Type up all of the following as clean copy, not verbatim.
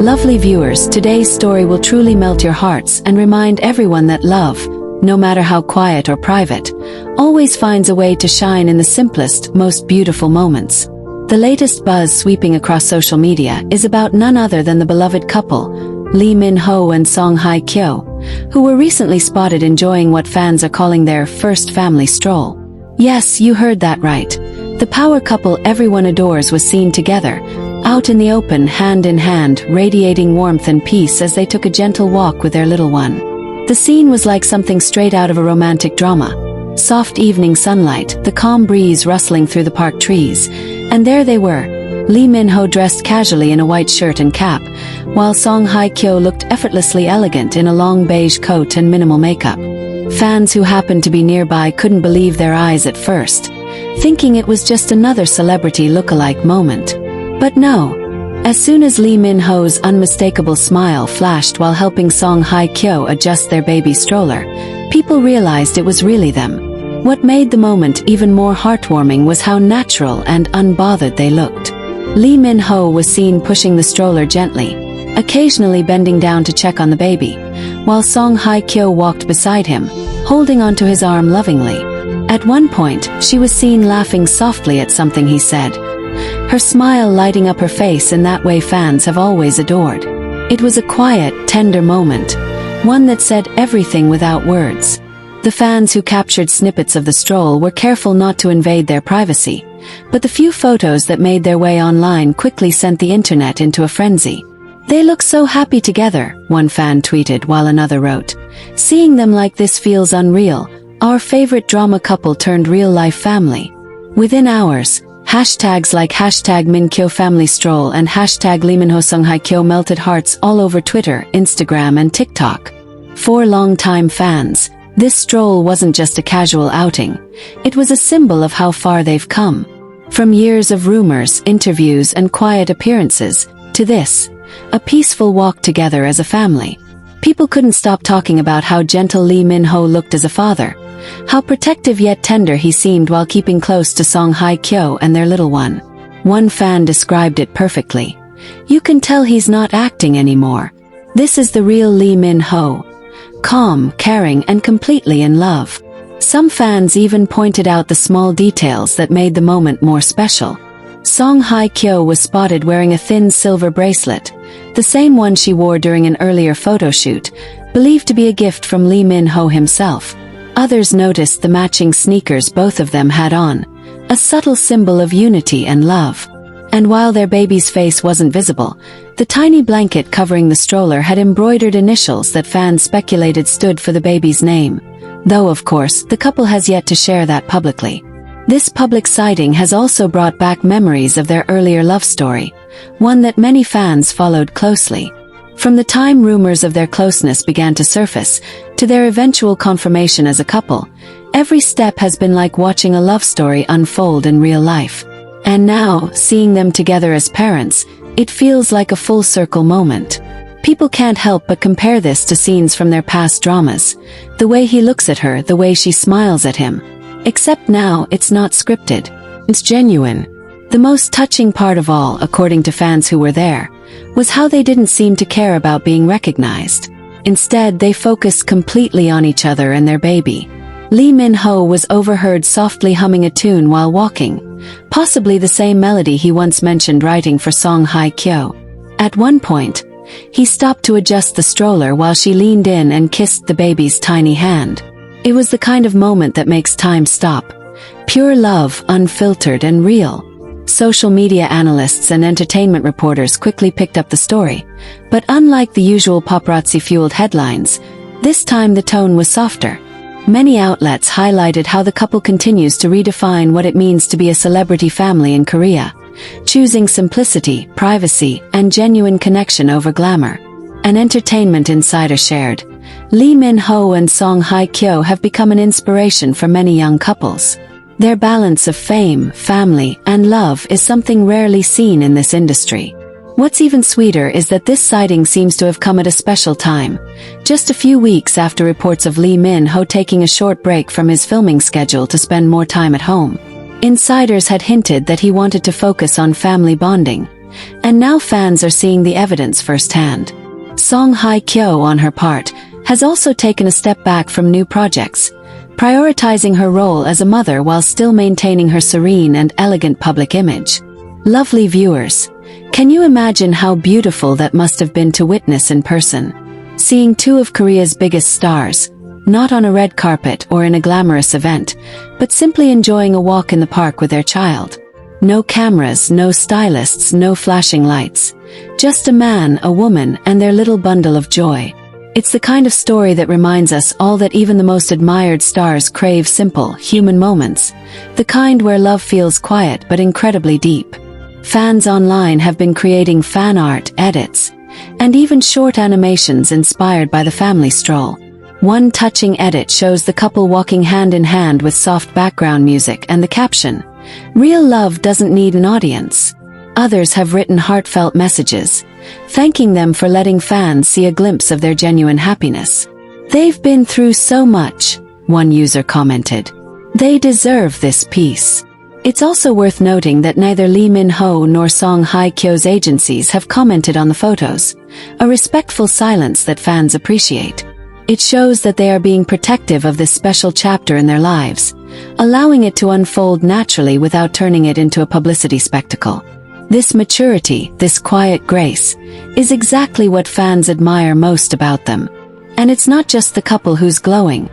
Lovely viewers, today's story will truly melt your hearts and remind everyone that love, no matter how quiet or private, always finds a way to shine in the simplest, most beautiful moments. The latest buzz sweeping across social media is about none other than the beloved couple, Lee Min-ho and Hye Kyo, who were recently spotted enjoying what fans are calling their first family stroll. Yes, you heard that right. The power couple everyone adores was seen together, out in the open, hand in hand, radiating warmth and peace as they took a gentle walk with their little one. The scene was like something straight out of a romantic drama. Soft evening sunlight, the calm breeze rustling through the park trees, and there they were, Lee Min-ho dressed casually in a white shirt and cap, while Hye Kyo looked effortlessly elegant in a long beige coat and minimal makeup. Fans who happened to be nearby couldn't believe their eyes at first, thinking it was just another celebrity look-alike moment. But no. As soon as Lee Min-ho's unmistakable smile flashed while helping Hye Kyo adjust their baby stroller, people realized it was really them. What made the moment even more heartwarming was how natural and unbothered they looked. Lee Min-ho was seen pushing the stroller gently, occasionally bending down to check on the baby, while Hye Kyo walked beside him, holding onto his arm lovingly. At one point, she was seen laughing softly at something he said, her smile lighting up her face in that way fans have always adored. It was a quiet, tender moment, one that said everything without words. The fans who captured snippets of the stroll were careful not to invade their privacy, but the few photos that made their way online quickly sent the internet into a frenzy. "They look so happy together," one fan tweeted while another wrote. "Seeing them like this feels unreal, our favorite drama couple turned real-life family." Within hours, hashtags like #MinKyoFamilyStroll and #Lee Min-ho Hye Kyo melted hearts all over Twitter, Instagram and TikTok. For longtime fans, this stroll wasn't just a casual outing. It was a symbol of how far they've come. From years of rumors, interviews and quiet appearances, to this, a peaceful walk together as a family. People couldn't stop talking about how gentle Lee Min-ho looked as a father, how protective yet tender he seemed while keeping close to Hye Kyo and their little one. One fan described it perfectly. "You can tell he's not acting anymore. This is the real Lee Min-ho. Calm, caring and completely in love." Some fans even pointed out the small details that made the moment more special. Hye Kyo was spotted wearing a thin silver bracelet, the same one she wore during an earlier photo shoot, believed to be a gift from Lee Min-ho himself. Others noticed the matching sneakers both of them had on, a subtle symbol of unity and love. And while their baby's face wasn't visible, the tiny blanket covering the stroller had embroidered initials that fans speculated stood for the baby's name. Though of course, the couple has yet to share that publicly. This public sighting has also brought back memories of their earlier love story, one that many fans followed closely. From the time rumors of their closeness began to surface, to their eventual confirmation as a couple, every step has been like watching a love story unfold in real life. And now, seeing them together as parents, it feels like a full circle moment. People can't help but compare this to scenes from their past dramas. The way he looks at her, the way she smiles at him. Except now, it's not scripted. It's genuine. The most touching part of all, according to fans who were there, was how they didn't seem to care about being recognized. Instead, they focused completely on each other and their baby. Lee Min-ho was overheard softly humming a tune while walking, possibly the same melody he once mentioned writing for Hye Kyo. At one point, he stopped to adjust the stroller while she leaned in and kissed the baby's tiny hand. It was the kind of moment that makes time stop. Pure love, unfiltered and real. Social media analysts and entertainment reporters quickly picked up the story, but unlike the usual paparazzi-fueled headlines, this time the tone was softer. Many outlets highlighted how the couple continues to redefine what it means to be a celebrity family in Korea, choosing simplicity, privacy, and genuine connection over glamour. An entertainment insider shared, "Lee Min-ho and Hye Kyo have become an inspiration for many young couples. Their balance of fame, family, and love is something rarely seen in this industry." What's even sweeter is that this sighting seems to have come at a special time, just a few weeks after reports of Lee Min-ho taking a short break from his filming schedule to spend more time at home. Insiders had hinted that he wanted to focus on family bonding, And now fans are seeing the evidence firsthand. Song Hye Kyo, on her part, has also taken a step back from new projects, prioritizing her role as a mother while still maintaining her serene and elegant public image. Lovely viewers, can you imagine how beautiful that must have been to witness in person? Seeing two of Korea's biggest stars, not on a red carpet or in a glamorous event, but simply enjoying a walk in the park with their child. No cameras, no stylists, no flashing lights. Just a man, a woman, and their little bundle of joy. It's the kind of story that reminds us all that even the most admired stars crave simple, human moments. The kind where love feels quiet but incredibly deep. Fans online have been creating fan art, edits, and even short animations inspired by the family stroll. One touching edit shows the couple walking hand in hand with soft background music and the caption, "Real love doesn't need an audience." Others have written heartfelt messages, thanking them for letting fans see a glimpse of their genuine happiness. "They've been through so much," one user commented. "They deserve this peace." It's also worth noting that neither Lee Min-ho nor Song Hye Kyo's agencies have commented on the photos, a respectful silence that fans appreciate. It shows that they are being protective of this special chapter in their lives, allowing it to unfold naturally without turning it into a publicity spectacle. This maturity, this quiet grace, is exactly what fans admire most about them. And it's not just the couple who's glowing.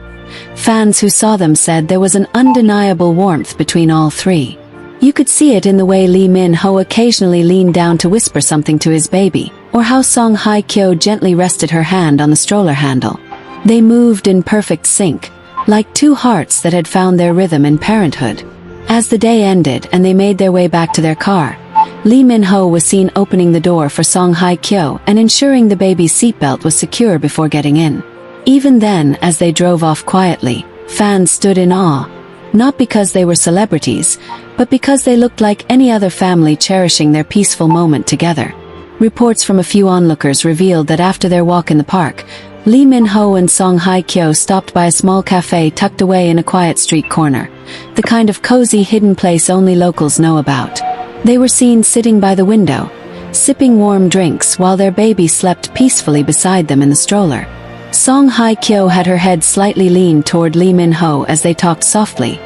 Fans who saw them said there was an undeniable warmth between all three. You could see it in the way Lee Min-ho occasionally leaned down to whisper something to his baby, or how Song Hye Kyo gently rested her hand on the stroller handle. They moved in perfect sync, like two hearts that had found their rhythm in parenthood. As the day ended and they made their way back to their car, Lee Min-ho was seen opening the door for Song Hye Kyo and ensuring the baby's seatbelt was secure before getting in. Even then, as they drove off quietly, fans stood in awe, not because they were celebrities, but because they looked like any other family cherishing their peaceful moment together. Reports from a few onlookers revealed that after their walk in the park, Lee Min-ho and Song Hye Kyo stopped by a small cafe tucked away in a quiet street corner, the kind of cozy hidden place only locals know about. They were seen sitting by the window, sipping warm drinks while their baby slept peacefully beside them in the stroller. Song Hye Kyo had her head slightly leaned toward Lee Min-ho as they talked softly,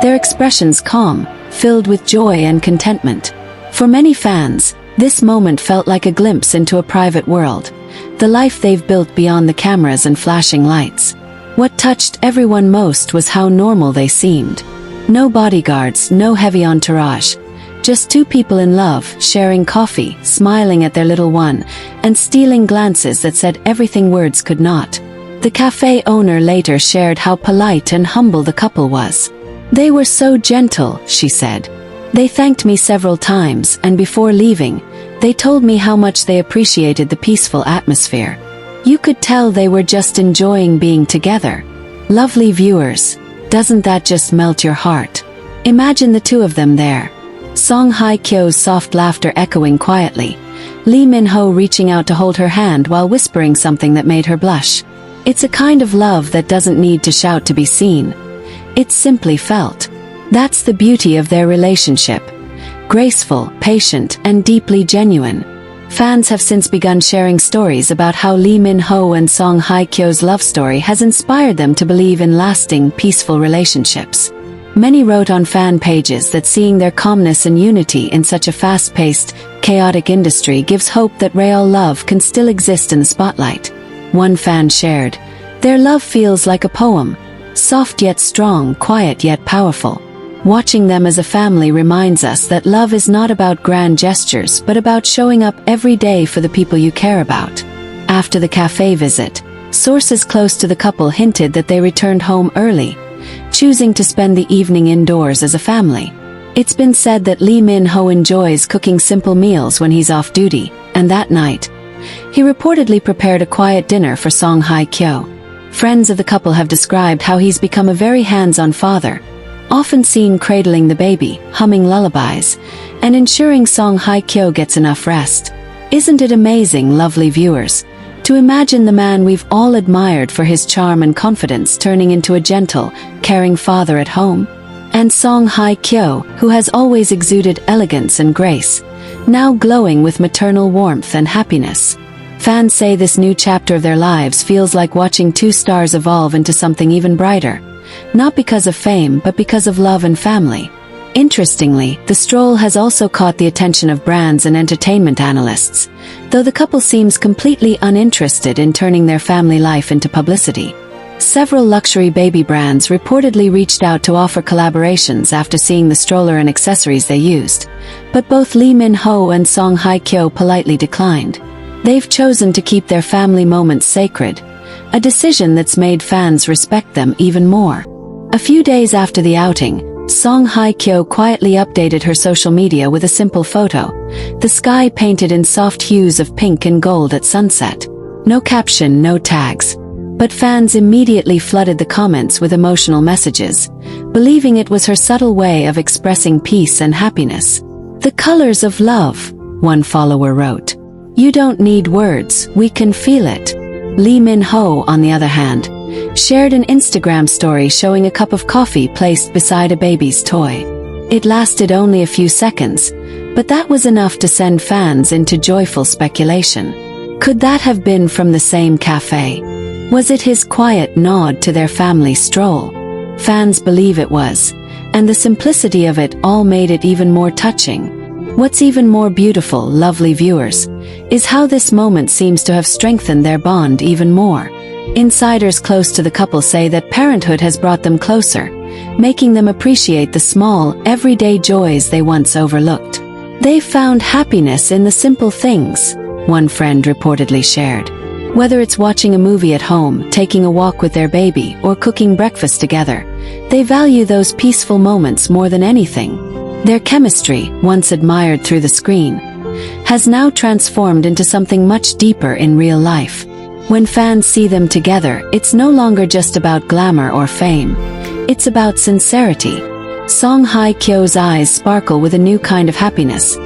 their expressions calm, filled with joy and contentment. For many fans, this moment felt like a glimpse into a private world, the life they've built beyond the cameras and flashing lights. What touched everyone most was how normal they seemed. No bodyguards, no heavy entourage. Just two people in love, sharing coffee, smiling at their little one, and stealing glances that said everything words could not. The cafe owner later shared how polite and humble the couple was. "They were so gentle," she said. "They thanked me several times, and before leaving, they told me how much they appreciated the peaceful atmosphere. You could tell they were just enjoying being together." Lovely viewers, doesn't that just melt your heart? Imagine the two of them there. Song Hye Kyo's soft laughter echoing quietly, Lee Min-ho reaching out to hold her hand while whispering something that made her blush. It's a kind of love that doesn't need to shout to be seen. It's simply felt. That's the beauty of their relationship. Graceful, patient, and deeply genuine. Fans have since begun sharing stories about how Lee Min-ho and Song Hye Kyo's love story has inspired them to believe in lasting, peaceful relationships. Many wrote on fan pages that seeing their calmness and unity in such a fast-paced, chaotic industry gives hope that real love can still exist in the spotlight. One fan shared, "Their love feels like a poem, soft yet strong, quiet yet powerful." Watching them as a family reminds us that love is not about grand gestures but about showing up every day for the people you care about. After the cafe visit, sources close to the couple hinted that they returned home early, choosing to spend the evening indoors as a family. It's been said that Lee Min-ho enjoys cooking simple meals when he's off duty, and that night, he reportedly prepared a quiet dinner for Song Hye Kyo. Friends of the couple have described how he's become a very hands-on father, often seen cradling the baby, humming lullabies, and ensuring Song Hye Kyo gets enough rest. Isn't it amazing, lovely viewers, to imagine the man we've all admired for his charm and confidence turning into a gentle, caring father at home? And Song Hye Kyo, who has always exuded elegance and grace, now glowing with maternal warmth and happiness. Fans say this new chapter of their lives feels like watching two stars evolve into something even brighter, not because of fame but because of love and family. Interestingly, the Stroll has also caught the attention of brands and entertainment analysts, though the couple seems completely uninterested in turning their family life into publicity. Several luxury baby brands reportedly reached out to offer collaborations after seeing the stroller and accessories they used, but both Lee Min-ho and Song Hye Kyo politely declined. They've chosen to keep their family moments sacred, a decision that's made fans respect them even more. A few days after the outing, Song Hye Kyo quietly updated her social media with a simple photo, the sky painted in soft hues of pink and gold at sunset. No caption, no tags. But fans immediately flooded the comments with emotional messages, believing it was her subtle way of expressing peace and happiness. "The colors of love," one follower wrote. "You don't need words, we can feel it." Lee Min-ho, on the other hand, shared an Instagram story showing a cup of coffee placed beside a baby's toy. It lasted only a few seconds, but that was enough to send fans into joyful speculation. Could that have been from the same cafe? Was it his quiet nod to their family stroll? Fans believe it was, and the simplicity of it all made it even more touching. What's even more beautiful, lovely viewers, is how this moment seems to have strengthened their bond even more. Insiders close to the couple say that parenthood has brought them closer, making them appreciate the small, everyday joys they once overlooked. They found happiness in the simple things, one friend reportedly shared. Whether it's watching a movie at home, taking a walk with their baby, or cooking breakfast together, they value those peaceful moments more than anything. Their chemistry, once admired through the screen, has now transformed into something much deeper in real life. When fans see them together, it's no longer just about glamour or fame. It's about sincerity. Song Hye Kyo's eyes sparkle with a new kind of happiness,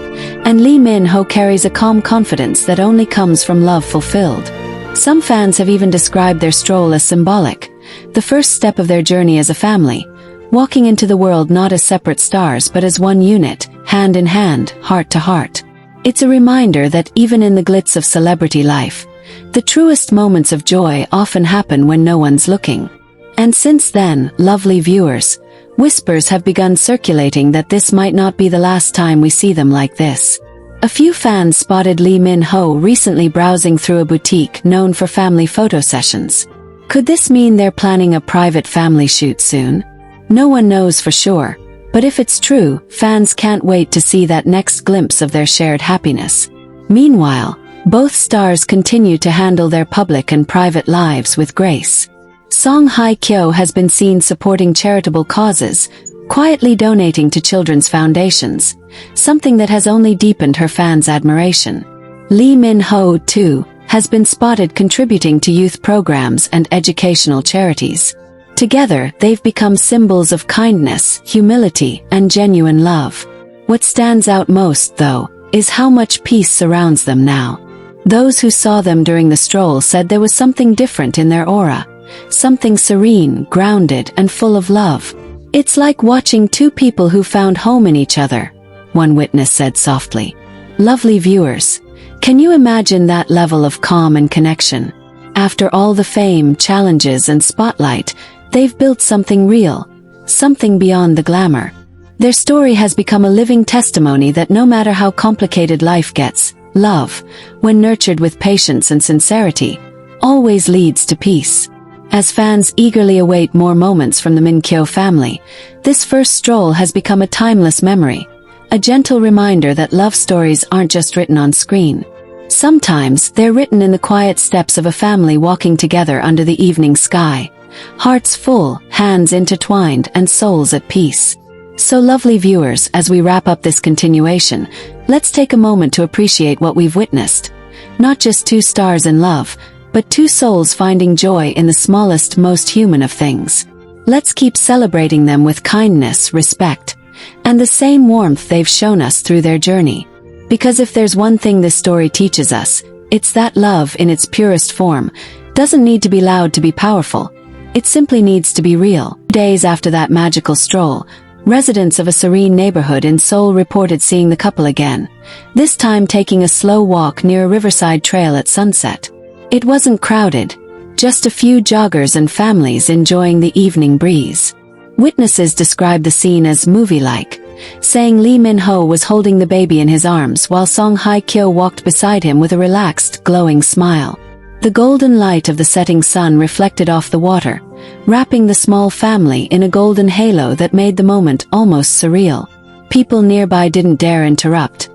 and Lee Min-ho carries a calm confidence that only comes from love fulfilled. Some fans have even described their stroll as symbolic, the first step of their journey as a family, walking into the world not as separate stars but as one unit, hand in hand, heart to heart. It's a reminder that even in the glitz of celebrity life, the truest moments of joy often happen when no one's looking. And since then, lovely viewers, whispers have begun circulating that this might not be the last time we see them like this. A few fans spotted Lee Min-ho recently browsing through a boutique known for family photo sessions. Could this mean they're planning a private family shoot soon? No one knows for sure, but if it's true, fans can't wait to see that next glimpse of their shared happiness. Meanwhile, both stars continue to handle their public and private lives with grace. Song Hye Kyo has been seen supporting charitable causes, quietly donating to children's foundations, something that has only deepened her fans' admiration. Lee Min-ho, too, has been spotted contributing to youth programs and educational charities. Together, they've become symbols of kindness, humility, and genuine love. What stands out most, though, is how much peace surrounds them now. Those who saw them during the stroll said there was something different in their aura, something serene, grounded, and full of love. "It's like watching two people who found home in each other," one witness said softly. Lovely viewers, can you imagine that level of calm and connection? After all the fame, challenges, and spotlight, they've built something real, something beyond the glamour. Their story has become a living testimony that no matter how complicated life gets, love, when nurtured with patience and sincerity, always leads to peace. As fans eagerly await more moments from the Min-kyo family, this first stroll has become a timeless memory, a gentle reminder that love stories aren't just written on screen. Sometimes they're written in the quiet steps of a family walking together under the evening sky, hearts full, hands intertwined, and souls at peace. So lovely viewers, as we wrap up this continuation, let's take a moment to appreciate what we've witnessed. Not just two stars in love, but two souls finding joy in the smallest, most human of things. Let's keep celebrating them with kindness, respect, and the same warmth they've shown us through their journey. Because if there's one thing this story teaches us, it's that love in its purest form doesn't need to be loud to be powerful. It simply needs to be real. Days after that magical stroll, Residents of a serene neighborhood in Seoul reported seeing the couple again, this time taking a slow walk near a riverside trail at sunset. It wasn't crowded, just a few joggers and families enjoying the evening breeze. Witnesses described the scene as movie-like, saying Lee Min-ho was holding the baby in his arms while Song Hye Kyo walked beside him with a relaxed, glowing smile. The golden light of the setting sun reflected off the water, wrapping the small family in a golden halo that made the moment almost surreal. People nearby didn't dare interrupt.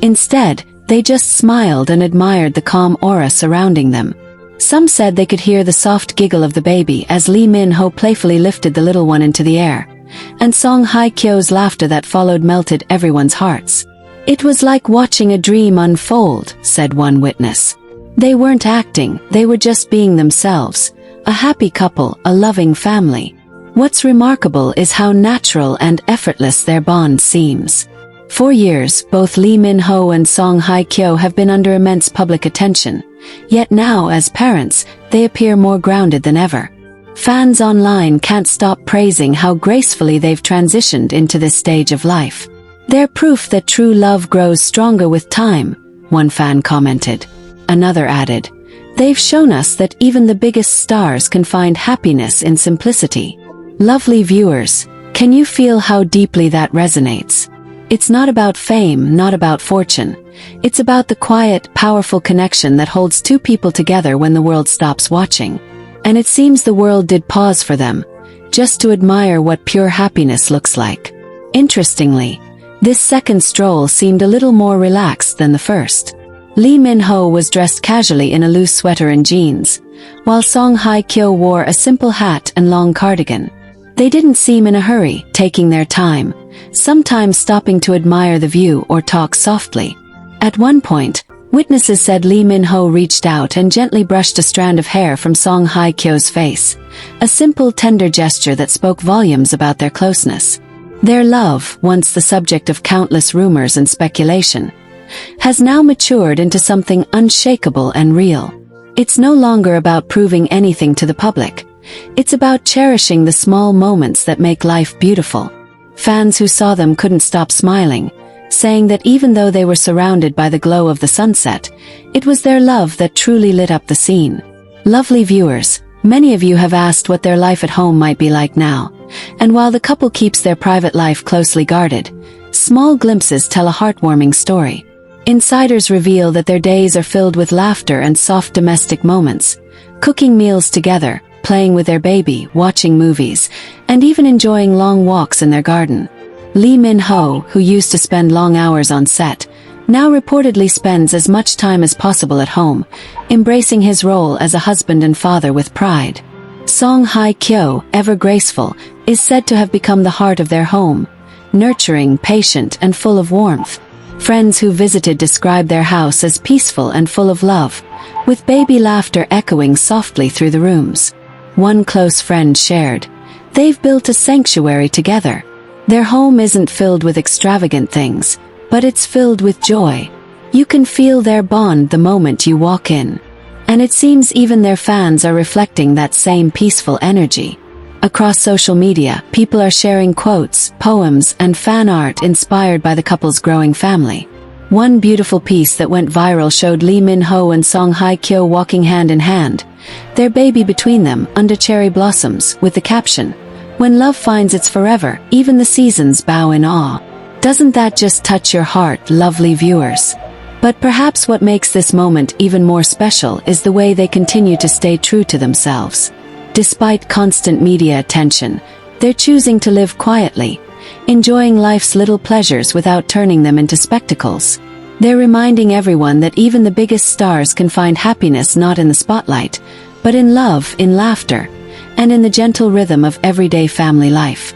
Instead, they just smiled and admired the calm aura surrounding them. Some said they could hear the soft giggle of the baby as Lee Min-ho playfully lifted the little one into the air, and Song Hye Kyo's laughter that followed melted everyone's hearts. "It was like watching a dream unfold," said one witness. They weren't acting, they were just being themselves, a happy couple, a loving family. What's remarkable is how natural and effortless their bond seems. For years, both Lee Min-ho and Song Hye Kyo have been under immense public attention, yet now as parents, they appear more grounded than ever. Fans online can't stop praising how gracefully they've transitioned into this stage of life. "They're proof that true love grows stronger with time," one fan commented. Another added, "They've shown us that even the biggest stars can find happiness in simplicity." Lovely viewers, can you feel how deeply that resonates? It's not about fame, not about fortune. It's about the quiet, powerful connection that holds two people together when the world stops watching. And it seems the world did pause for them, just to admire what pure happiness looks like. Interestingly, this second stroll seemed a little more relaxed than the first. Lee Min-ho was dressed casually in a loose sweater and jeans, while Song Hye Kyo wore a simple hat and long cardigan. They didn't seem in a hurry, taking their time, sometimes stopping to admire the view or talk softly. At one point, witnesses said Lee Min-ho reached out and gently brushed a strand of hair from Song Hye Kyo's face, a simple tender gesture that spoke volumes about their closeness. Their love, once the subject of countless rumors and speculation, has now matured into something unshakable and real. It's no longer about proving anything to the public. It's about cherishing the small moments that make life beautiful. Fans who saw them couldn't stop smiling, saying that even though they were surrounded by the glow of the sunset, it was their love that truly lit up the scene. Lovely viewers, many of you have asked what their life at home might be like now, and while the couple keeps their private life closely guarded, small glimpses tell a heartwarming story. Insiders reveal that their days are filled with laughter and soft domestic moments, cooking meals together, playing with their baby, watching movies, and even enjoying long walks in their garden. Lee Min-ho, who used to spend long hours on set, now reportedly spends as much time as possible at home, embracing his role as a husband and father with pride. Song Hye Kyo, ever graceful, is said to have become the heart of their home, nurturing, patient, and full of warmth. Friends who visited described their house as peaceful and full of love, with baby laughter echoing softly through the rooms. One close friend shared, "They've built a sanctuary together. Their home isn't filled with extravagant things, but it's filled with joy. You can feel their bond the moment you walk in." And it seems even their fans are reflecting that same peaceful energy. Across social media, people are sharing quotes, poems, and fan art inspired by the couple's growing family. One beautiful piece that went viral showed Lee Min-ho and Song Hye Kyo walking hand in hand, their baby between them under cherry blossoms, with the caption, "When love finds its forever, even the seasons bow in awe." Doesn't that just touch your heart, lovely viewers? But perhaps what makes this moment even more special is the way they continue to stay true to themselves. Despite constant media attention, they're choosing to live quietly, enjoying life's little pleasures without turning them into spectacles. They're reminding everyone that even the biggest stars can find happiness not in the spotlight, but in love, in laughter, and in the gentle rhythm of everyday family life.